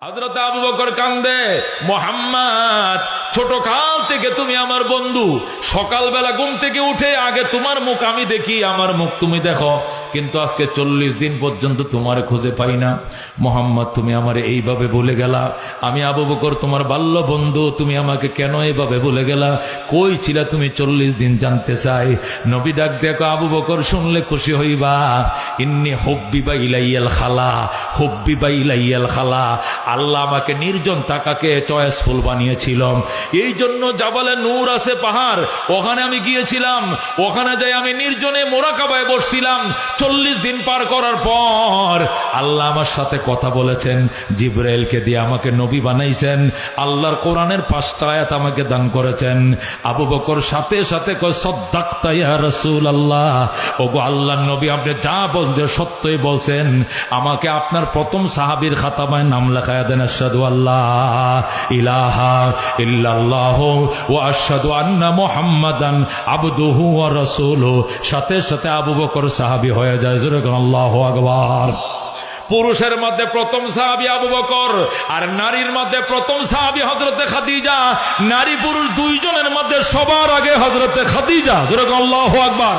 হযরত আবু বকর কান্দে, মুহাম্মদ ছোট কাল থেকে তুমি আমার বন্ধু, সকালবেলা ঘুম থেকে উঠে আগে তোমার মুখ আমি দেখি, আমার মুখ তুমি দেখো, কিন্তু আজকে 40 দিন পর্যন্ত তোমার খুঁজে পাই না। মুহাম্মদ তুমি আমারে এইভাবে বলে গেলা, আমি আবু বকর তোমার বাল্য বন্ধু, তুমি আমাকে কেন এইভাবে বলে গেলা? কই ছিলা তুমি 40 দিন? জানতে চাই। নবী ডাক দেখো, আবু বকর শুনলে খুশি হইবা, ইন্নী হুব্বিবা ইলাইয়াল খালা, হুব্বিবা ইলাইয়াল খালা। আল্লাহ আমাকে নির্জন তাকাকে চয়েসফুল বানিয়েছিল, এই জন্য জাবালে নূর আছে পাহাড়, ওখানে আমি গিয়েছিলাম, ওখানে যাই আমি নির্জনে মোরাকাবায় বসছিলাম। 40 দিন পার করার পর আল্লাহ আমার সাথে কথা বলেছেন, জিবরাইলকে দিয়ে আমাকে নবী বানাইছেন, আল্লাহর কোরআনের 5টা আয়াত আমাকে দান করেছেন। আবু বকর সাথে সাথে কয়, সাদ্দাকতা ইয়া রাসূলুল্লাহ, ওগো আল্লাহর নবী আপনি যা বলছেন সত্যই বলছেন, আমাকে আপনার প্রথম সাহাবীর খাতাবায় নাম লেখায়া দেন। আশহাদু আল্লাহ ইলাহা ইল্লাল্লাহু ওয়া আশহাদু আন্না মুহাম্মাদান আবদুহু ওয়া রাসূলুহু। সাথে সাথে আবু বকর সাহাবী হয়ে যায়। জোরে বলুন আল্লাহু আকবার। পুরুষের মধ্যে প্রথম সাহাবী আবু বকর, আর নারীর মধ্যে প্রথম সাহাবী হযরতে খাদিজা। নারী পুরুষ দুইজনের মধ্যে সবার আগে হযরতে খাদিজা। জোরে বলুন আল্লাহু আকবার।